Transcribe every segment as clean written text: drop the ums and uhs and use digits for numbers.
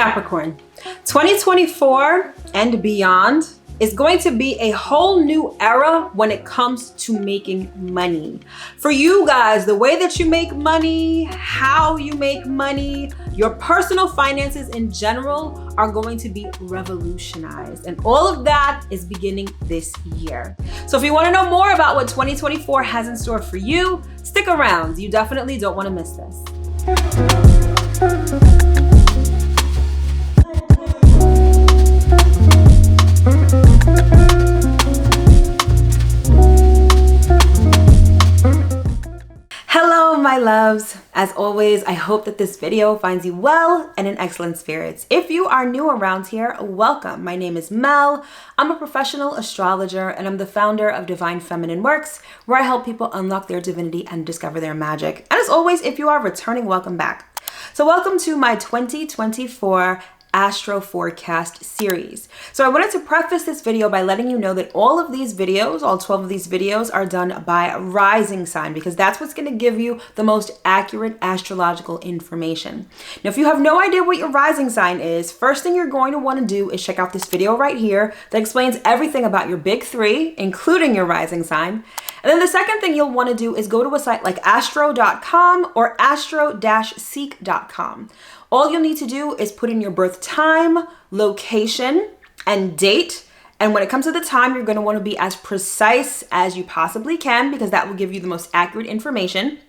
Capricorn, 2024 and beyond is going to be a whole new era when it comes to making money. For you guys, the way that you make money, how you make money, your personal finances in general are going to be revolutionized. And all of that is beginning this year. So if you want to know more about what 2024 has in store for you, stick around. You definitely don't want to miss this. Hello, my loves. As always, I hope that this video finds you well and in excellent spirits. If you are new around here, welcome. My name is Mel. I'm a professional astrologer and I'm the founder of divinefeminineworks, where I help people unlock their divinity and discover their magic. And as always, if you are returning, welcome back. So welcome to my 2024 Astro Forecast series. So I wanted to preface this video by letting you know that all of these videos, all 12 of these videos are done by rising sign, because that's what's going to give you the most accurate astrological information. Now, if you have no idea what your rising sign is, first thing you're going to want to do is check out this video right here that explains everything about your big three, including your rising sign. And then the second thing you'll want to do is go to a site like astro.com or astro-seek.com. All you'll need to do is put in your birth time, location, and date. And when it comes to the time, you're going to want to be as precise as you possibly can, because that will give you the most accurate information.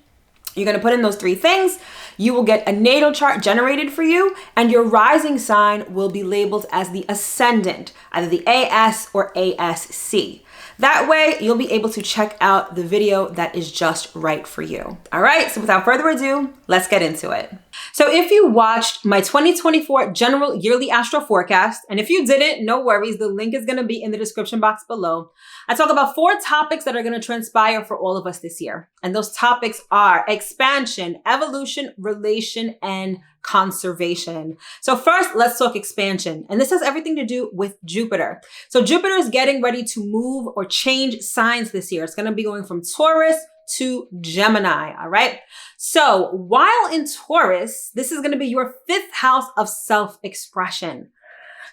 You're going to put in those three things. You will get a natal chart generated for you, and your rising sign will be labeled as the ascendant, either the AS or ASC. That way, you'll be able to check out the video that is just right for you. All right, so without further ado, let's get into it. So if you watched my 2024 general yearly astro forecast, and if you didn't, no worries, the link is going to be in the description box below. I talk about 4 topics that are going to transpire for all of us this year. And those topics are expansion, evolution, relation, and conservation. So first, let's talk expansion. And this has everything to do with Jupiter. So Jupiter is getting ready to move or change signs this year. It's going to be going from Taurus to Gemini. All right. So while in Taurus, this is going to be your 5th house of self-expression.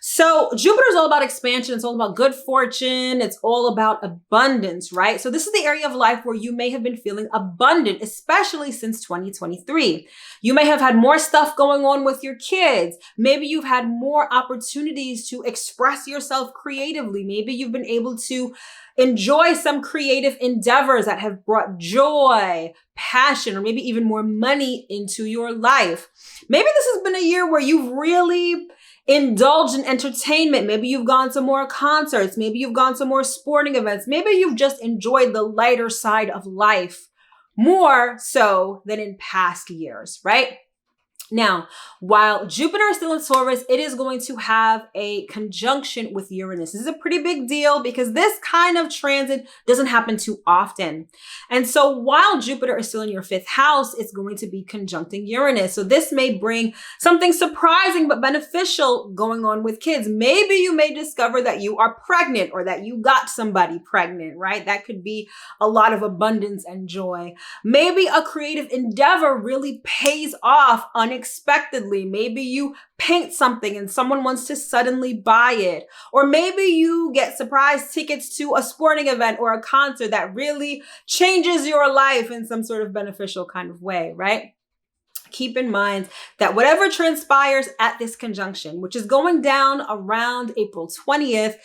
So Jupiter is all about expansion. It's all about good fortune. It's all about abundance, right? So this is the area of life where you may have been feeling abundant, especially since 2023. You may have had more stuff going on with your kids. Maybe you've had more opportunities to express yourself creatively. Maybe you've been able to enjoy some creative endeavors that have brought joy, passion, or maybe even more money into your life. Maybe this has been a year where you've really indulge in entertainment. Maybe you've gone to more concerts. Maybe you've gone to more sporting events. Maybe you've just enjoyed the lighter side of life more so than in past years, right? Now, while Jupiter is still in Taurus, it is going to have a conjunction with Uranus. This is a pretty big deal because this kind of transit doesn't happen too often. And so while Jupiter is still in your 5th house, it's going to be conjuncting Uranus. So this may bring something surprising but beneficial going on with kids. Maybe you may discover that you are pregnant or that you got somebody pregnant, right? That could be a lot of abundance and joy. Maybe a creative endeavor really pays off unexpectedly. Maybe you paint something and someone wants to suddenly buy it. Or maybe you get surprise tickets to a sporting event or a concert that really changes your life in some sort of beneficial kind of way, right? Keep in mind that whatever transpires at this conjunction, which is going down around April 20th,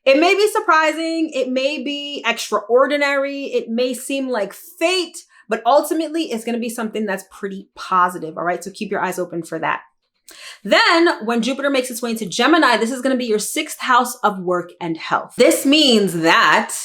it may be surprising, it may be extraordinary, it may seem like fate, but ultimately, it's going to be something that's pretty positive. All right. So keep your eyes open for that. Then when Jupiter makes its way into Gemini, this is going to be your 6th house of work and health. This means that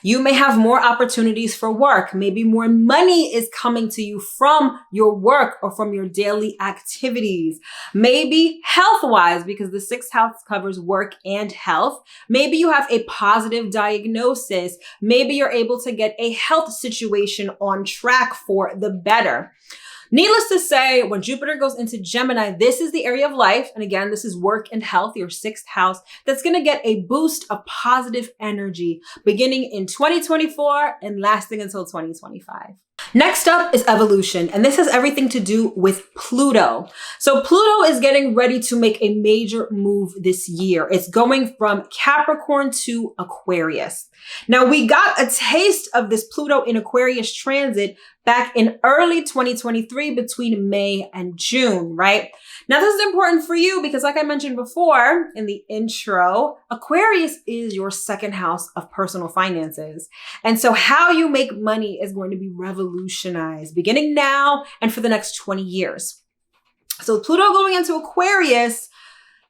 you may have more opportunities for work. Maybe more money is coming to you from your work or from your daily activities. Maybe health-wise, because the 6th house covers work and health. Maybe you have a positive diagnosis. Maybe you're able to get a health situation on track for the better. Needless to say, when Jupiter goes into Gemini, this is the area of life. And again, this is work and health, your 6th house, that's going to get a boost of positive energy beginning in 2024 and lasting until 2025. Next up is evolution, and this has everything to do with Pluto. So Pluto is getting ready to make a major move this year. It's going from Capricorn to Aquarius. Now, we got a taste of this Pluto in Aquarius transit back in early 2023 between May and June, right? Now, this is important for you because like I mentioned before in the intro, Aquarius is your second house of personal finances. And so how you make money is going to be revolutionized beginning now and for the next 20 years. So Pluto going into Aquarius,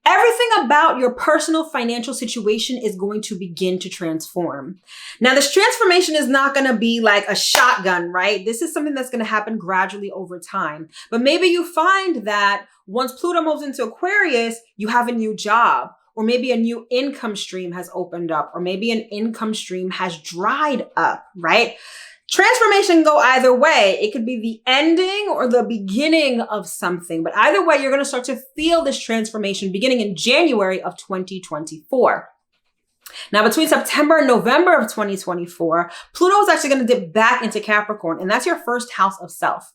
everything about your personal financial situation is going to begin to transform. Now, this transformation is not going to be like a shotgun, right? This is something that's going to happen gradually over time. But maybe you find that once Pluto moves into Aquarius, you have a new job, or maybe a new income stream has opened up, or maybe an income stream has dried up, right? Transformation can go either way. It could be the ending or the beginning of something, but either way, you're going to start to feel this transformation beginning in January of 2024. Now, between September and November of 2024, Pluto is actually going to dip back into Capricorn, and that's your first house of self.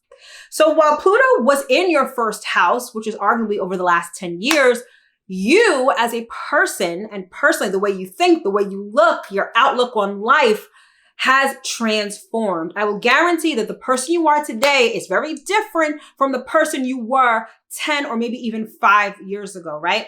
So while Pluto was in your first house, which is arguably over the last 10 years, you as a person, and personally, the way you think, the way you look, your outlook on life has transformed. I will guarantee that the person you are today is very different from the person you were 10 or maybe even 5 years ago, right?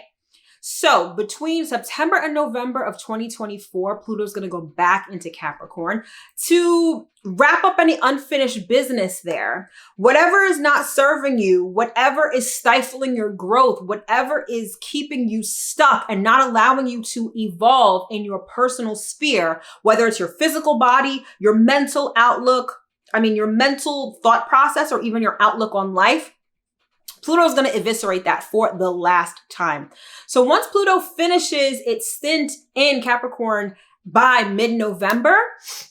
So between September and November of 2024, Pluto's going to go back into Capricorn to wrap up any unfinished business there. Whatever is not serving you, whatever is stifling your growth, whatever is keeping you stuck and not allowing you to evolve in your personal sphere, whether it's your physical body, your mental outlook, your mental thought process, or even your outlook on life, Pluto is going to eviscerate that for the last time. So once Pluto finishes its stint in Capricorn by mid-November,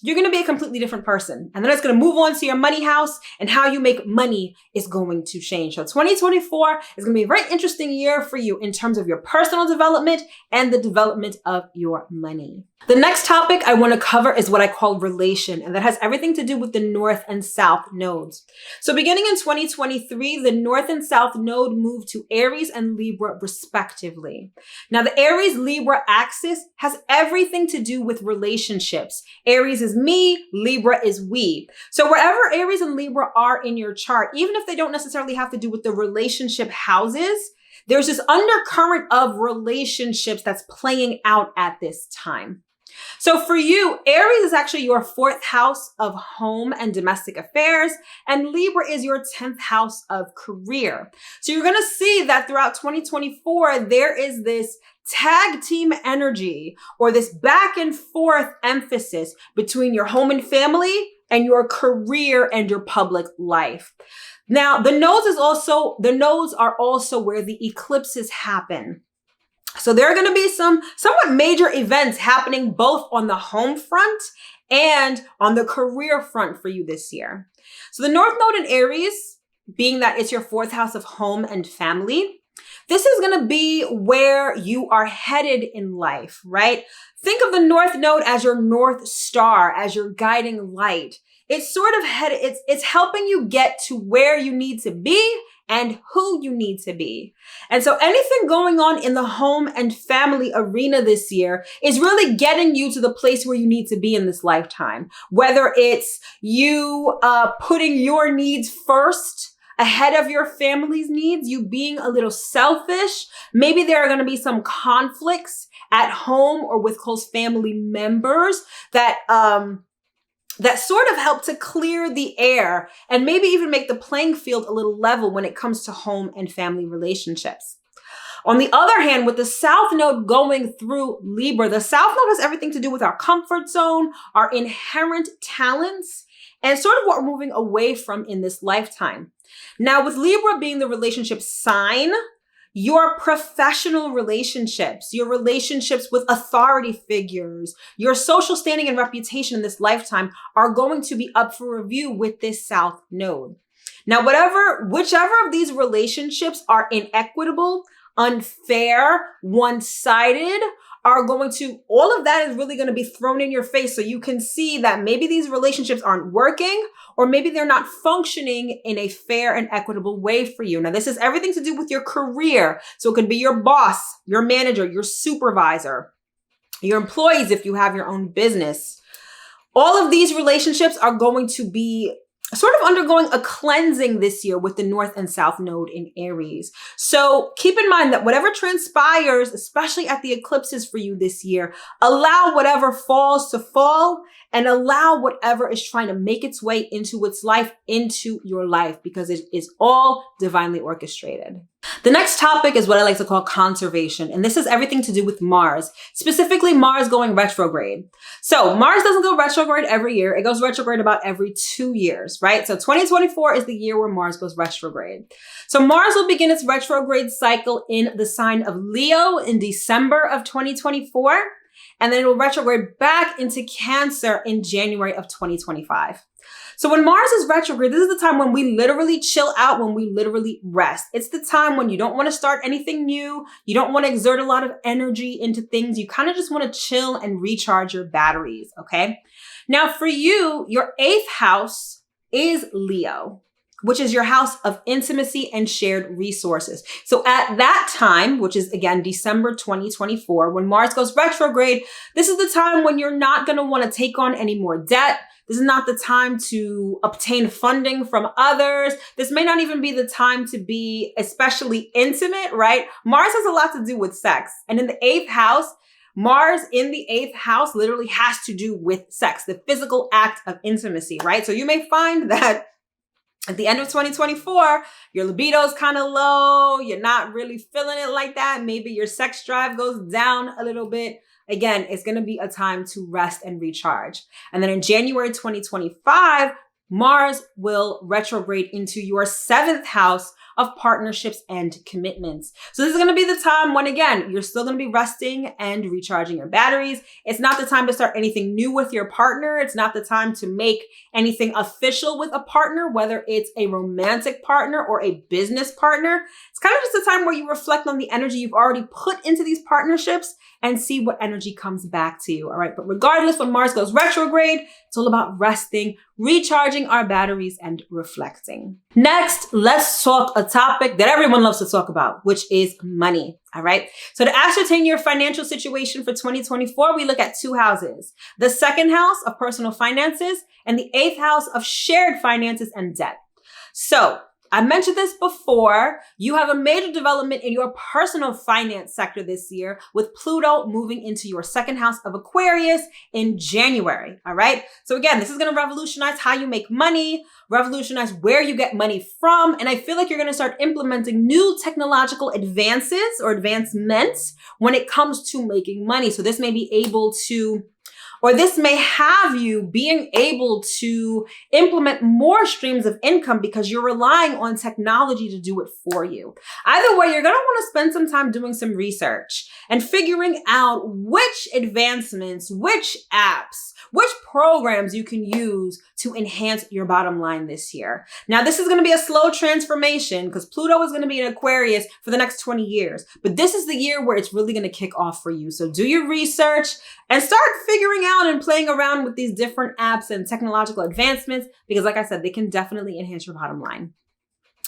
you're going to be a completely different person. And then it's going to move on to your money house, and how you make money is going to change. So 2024 is going to be a very interesting year for you in terms of your personal development and the development of your money. The next topic I want to cover is what I call relation, and that has everything to do with the North and South nodes. So beginning in 2023, the North and South node moved to Aries and Libra respectively. Now, the Aries-Libra axis has everything to do with relationships. Aries is me, Libra is we. So wherever Aries and Libra are in your chart, even if they don't necessarily have to do with the relationship houses, there's this undercurrent of relationships that's playing out at this time. So for you, Aries is actually your 4th house of home and domestic affairs, and Libra is your 10th house of career. So you're going to see that throughout 2024, there is this tag team energy, or this back and forth emphasis between your home and family and your career and your public life. Now, the nodes are also where the eclipses happen. So there are going to be some somewhat major events happening both on the home front and on the career front for you this year. So the North Node in Aries, being that it's your 4th house of home and family, this is going to be where you are headed in life, right? Think of the North Node as your North Star, as your guiding light. It's it's helping you get to where you need to be and who you need to be. And so anything going on in the home and family arena this year is really getting you to the place where you need to be in this lifetime. Whether it's you putting your needs first ahead of your family's needs, you being a little selfish. Maybe there are going to be some conflicts at home or with close family members that sort of help to clear the air and maybe even make the playing field a little level when it comes to home and family relationships. On the other hand, with the South Node going through Libra, the South Node has everything to do with our comfort zone, our inherent talents, and sort of what we're moving away from in this lifetime. Now, with Libra being the relationship sign, your professional relationships, your relationships with authority figures, your social standing and reputation in this lifetime are going to be up for review with this South Node. Now, whichever of these relationships are inequitable, unfair, one-sided, all of that is really going to be thrown in your face. So you can see that maybe these relationships aren't working, or maybe they're not functioning in a fair and equitable way for you. Now, this is everything to do with your career. So it could be your boss, your manager, your supervisor, your employees if you have your own business. All of these relationships are going to be sort of undergoing a cleansing this year with the North and South node in Aries. So keep in mind that whatever transpires, especially at the eclipses for you this year, allow whatever falls to fall and allow whatever is trying to make its way into its life, into your life, because it is all divinely orchestrated. The next topic is what I like to call conservation. And this has everything to do with Mars, specifically Mars going retrograde. So Mars doesn't go retrograde every year. It goes retrograde about every 2 years, right? So 2024 is the year where Mars goes retrograde. So Mars will begin its retrograde cycle in the sign of Leo in December of 2024. And then it will retrograde back into Cancer in January of 2025. So when Mars is retrograde, this is the time when we literally chill out, when we literally rest. It's the time when you don't want to start anything new. You don't want to exert a lot of energy into things. You kind of just want to chill and recharge your batteries, okay? Now for you, your 8th house is Leo, which is your house of intimacy and shared resources. So at that time, which is again, December 2024, when Mars goes retrograde, this is the time when you're not going to want to take on any more debt. This is not the time to obtain funding from others. This may not even be the time to be especially intimate, right? Mars has a lot to do with sex. And in the 8th house, Mars in the 8th house literally has to do with sex, the physical act of intimacy, right? So you may find that at the end of 2024, your libido is kind of low. You're not really feeling it like that. Maybe your sex drive goes down a little bit. Again, it's going to be a time to rest and recharge. And then in January 2025, Mars will retrograde into your 7th house of partnerships and commitments. So this is going to be the time when, again, you're still going to be resting and recharging your batteries. It's not the time to start anything new with your partner. It's not the time to make anything official with a partner, whether it's a romantic partner or a business partner. It's kind of just a time where you reflect on the energy you've already put into these partnerships and see what energy comes back to you. All right. But regardless, when Mars goes retrograde, it's all about resting, recharging our batteries, and reflecting. Next, let's talk a topic that everyone loves to talk about, which is money. All right. So to ascertain your financial situation for 2024, we look at 2 houses, the 2nd house of personal finances and the 8th house of shared finances and debt. So I mentioned this before. You have a major development in your personal finance sector this year with Pluto moving into your 2nd house of Aquarius in January. All right. So again, this is going to revolutionize how you make money, revolutionize where you get money from. And I feel like you're going to start implementing new technological advances or advancements when it comes to making money. So this may be able to, or this may have you being able to implement more streams of income because you're relying on technology to do it for you. Either way, you're going to want to spend some time doing some research and figuring out which advancements, which apps, which programs you can use to enhance your bottom line this year. Now, this is going to be a slow transformation because Pluto is going to be in Aquarius for the next 20 years. But this is the year where it's really going to kick off for you. So do your research and start figuring out and playing around with these different apps and technological advancements because, like I said, they can definitely enhance your bottom line.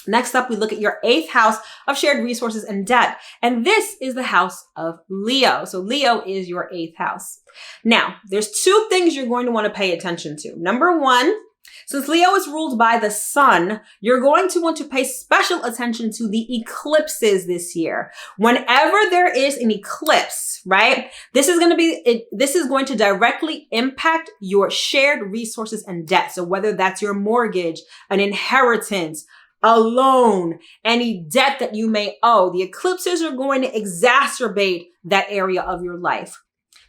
Next up, we look at your 8th house of shared resources and debt. And this is the house of Leo. So Leo is your 8th house. Now, there's 2 things you're going to want to pay attention to. Number 1, since Leo is ruled by the sun, you're going to want to pay special attention to the eclipses this year. Whenever there is an eclipse, right? This is going to directly impact your shared resources and debt. So whether that's your mortgage, an inheritance, a loan, any debt that you may owe, the eclipses are going to exacerbate that area of your life.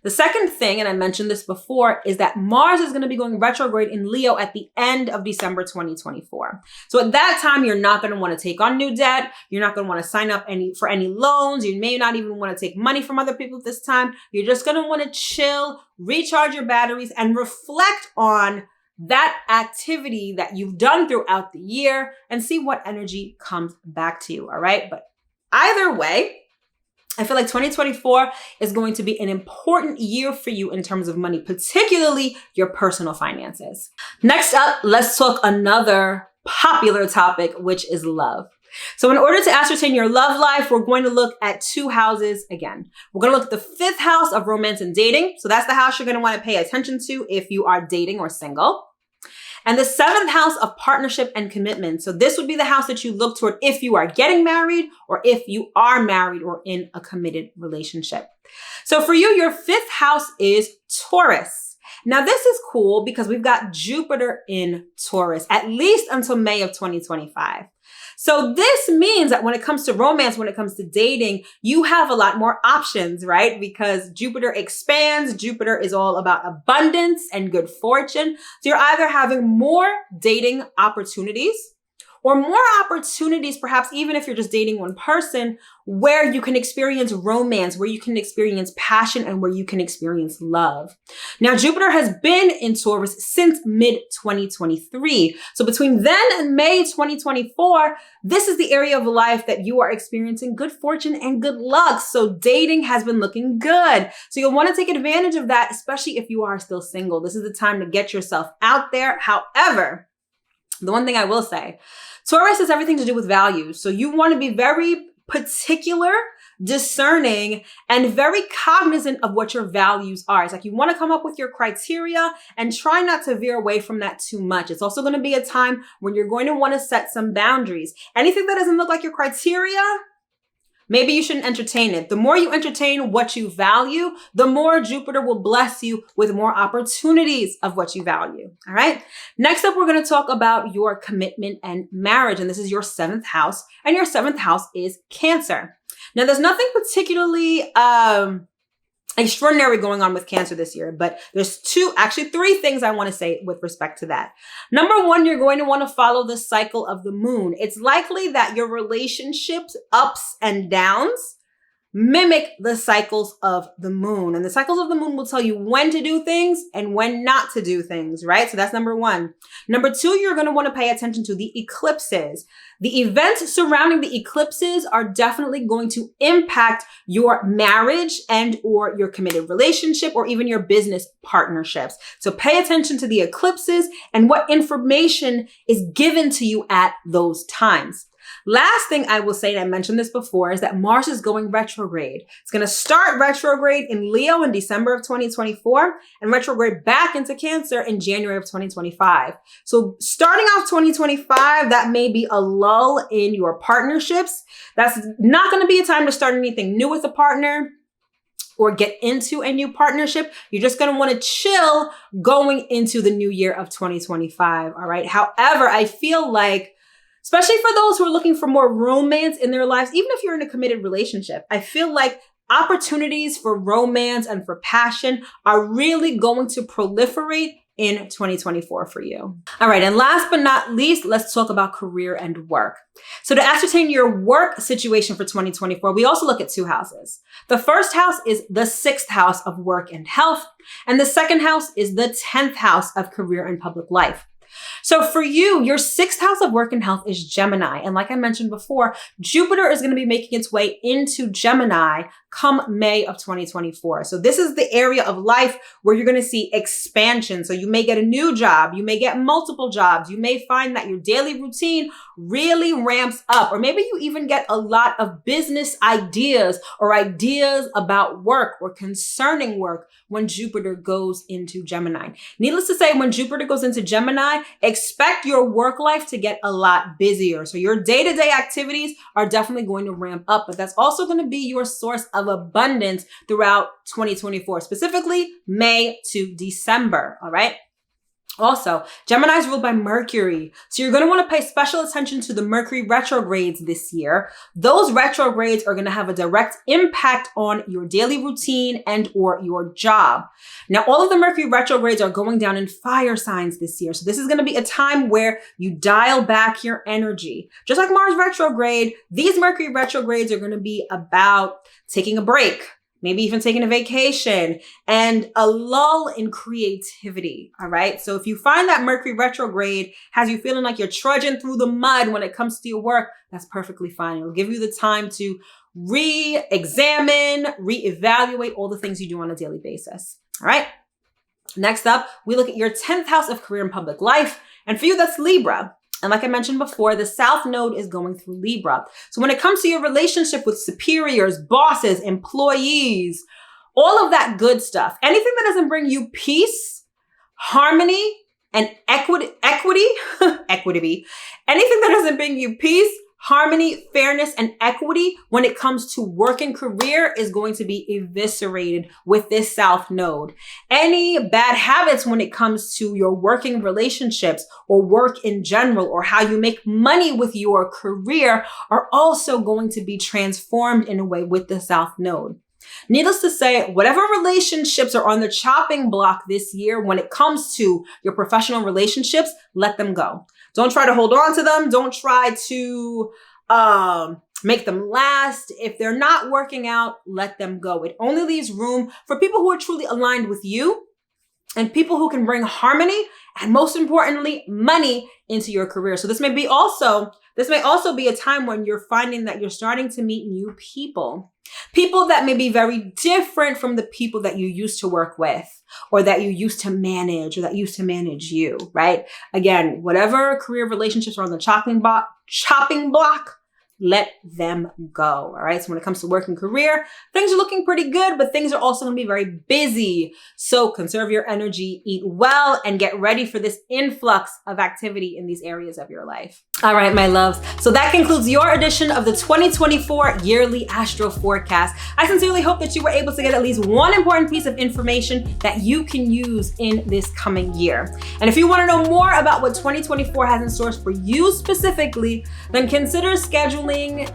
The second thing, and I mentioned this before, is that Mars is going to be going retrograde in Leo at the end of December 2024. So at that time, you're not going to want to take on new debt. You're not going to want to sign up for any loans. You may not even want to take money from other people at this time. You're just going to want to chill, recharge your batteries, and reflect on that activity that you've done throughout the year and see what energy comes back to you. All right. But either way, I feel like 2024 is going to be an important year for you in terms of money, particularly your personal finances. Next up, let's talk another popular topic, which is love. So in order to ascertain your love life, we're going to look at two houses again. We're going to look at the fifth house of romance and dating. So that's the house you're going to want to pay attention to if you are dating or single. And the seventh house of partnership and commitment. So this would be the house that you look toward if you are getting married or if you are married or in a committed relationship. So for you, your fifth house is Taurus. Now this is cool because we've got Jupiter in Taurus, at least until May of 2025. So this means that when it comes to romance, when it comes to dating, you have a lot more options, right? Because Jupiter expands. Jupiter is all about abundance and good fortune. So you're either having more dating opportunities or more opportunities, perhaps even if you're just dating one person, where you can experience romance, where you can experience passion, and where you can experience love. Now, Jupiter has been in Taurus since mid-2023. So between then and May 2024, this is the area of life that you are experiencing good fortune and good luck. So dating has been looking good. So you'll want to take advantage of that, especially if you are still single. This is the time to get yourself out there. However, the one thing I will say, Taurus has everything to do with values. So you want to be very particular, discerning, and very cognizant of what your values are. It's like you want to come up with your criteria and try not to veer away from that too much. It's also going to be a time when you're going to want to set some boundaries. Anything that doesn't look like your criteria, maybe you shouldn't entertain it. The more you entertain what you value, the more Jupiter will bless you with more opportunities of what you value. All right. Next up, we're going to talk about your commitment and marriage. And this is your seventh house. And your seventh house is Cancer. Now, there's nothing particularly extraordinary going on with Cancer this year, but there's three things I want to say with respect to that. Number one, you're going to want to follow the cycle of the moon. It's likely that your relationships, ups and downs, mimic the cycles of the moon. And the cycles of the moon will tell you when to do things and when not to do things, right? So that's number one. Number two, you're going to want to pay attention to the eclipses. The events surrounding the eclipses are definitely going to impact your marriage and or your committed relationship or even your business partnerships. So pay attention to the eclipses and what information is given to you at those times. Last thing I will say, and I mentioned this before, is that Mars is going retrograde. It's going to start retrograde in Leo in December of 2024 and retrograde back into Cancer in January of 2025. So starting off 2025, that may be a lull in your partnerships. That's not going to be a time to start anything new with a partner or get into a new partnership. You're just going to want to chill going into the new year of 2025. All right. However, I feel like, especially for those who are looking for more romance in their lives, even if you're in a committed relationship, I feel like opportunities for romance and for passion are really going to proliferate in 2024 for you. All right. And last but not least, let's talk about career and work. So to ascertain your work situation for 2024, we also look at two houses. The first house is the sixth house of work and health. And the second house is the 10th house of career and public life. So for you, your sixth house of work and health is Gemini. And like I mentioned before, Jupiter is going to be making its way into Gemini come May of 2024. So this is the area of life where you're going to see expansion. So you may get a new job. You may get multiple jobs. You may find that your daily routine really ramps up, or maybe you even get a lot of business ideas or ideas about work or concerning work when Jupiter goes into Gemini. Needless to say, when Jupiter goes into Gemini, expect your work life to get a lot busier. So your day-to-day activities are definitely going to ramp up, but that's also going to be your source of abundance throughout 2024, specifically May to December. All right. Also, Gemini is ruled by Mercury. So you're going to want to pay special attention to the Mercury retrogrades this year. Those retrogrades are going to have a direct impact on your daily routine and or your job. Now, all of the Mercury retrogrades are going down in fire signs this year. So this is going to be a time where you dial back your energy. Just like Mars retrograde, these Mercury retrogrades are going to be about taking a break, maybe even taking a vacation, and a lull in creativity. All right. So if you find that Mercury retrograde has you feeling like you're trudging through the mud when it comes to your work, that's perfectly fine. It'll give you the time to re-examine, re-evaluate all the things you do on a daily basis. All right. Next up, we look at your 10th house of career and public life. And for you, that's Libra. And like I mentioned before, the South Node is going through Libra. So when it comes to your relationship with superiors, bosses, employees, all of that good stuff, anything that doesn't bring you peace, harmony, and equity, anything that doesn't bring you peace, harmony, fairness, and equity when it comes to work and career is going to be eviscerated with this South Node. Any bad habits when it comes to your working relationships or work in general or how you make money with your career are also going to be transformed in a way with the South Node. Needless to say, whatever relationships are on the chopping block this year when it comes to your professional relationships, let them go. Don't try to hold on to them. Don't try to make them last. If they're not working out, let them go. It only leaves room for people who are truly aligned with you and people who can bring harmony and, most importantly, money into your career. So this may also be a time when you're finding that you're starting to meet new people. People that may be very different from the people that you used to work with or that you used to manage or that used to manage you, right? Again, whatever career relationships are on the chopping block, let them go. All right. So when it comes to work and career, things are looking pretty good, but things are also going to be very busy. So conserve your energy, eat well, and get ready for this influx of activity in these areas of your life. All right, my loves. So that concludes your edition of the 2024 yearly Astro forecast. I sincerely hope that you were able to get at least one important piece of information that you can use in this coming year. And if you want to know more about what 2024 has in store for you specifically, then consider scheduling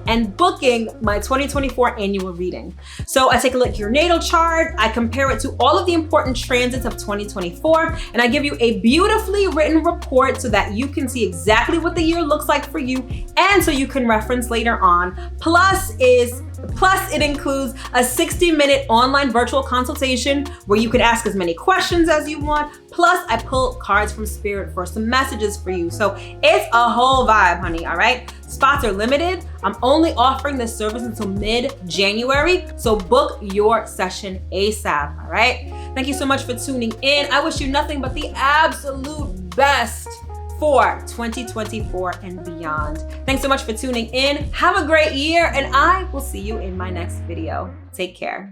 and booking my 2024 annual reading. So I take a look at your natal chart, I compare it to all of the important transits of 2024, and I give you a beautifully written report so that you can see exactly what the year looks like for you and so you can reference later on. Plus it includes a 60-minute online virtual consultation where you can ask as many questions as you want. Plus I pull cards from Spirit for some messages for you. So it's a whole vibe, honey, all right? Spots are limited. I'm only offering this service until mid-January, so book your session ASAP, all right? Thank you so much for tuning in. I wish you nothing but the absolute best for 2024 and beyond. Thanks so much for tuning in. Have a great year, and I will see you in my next video. Take care.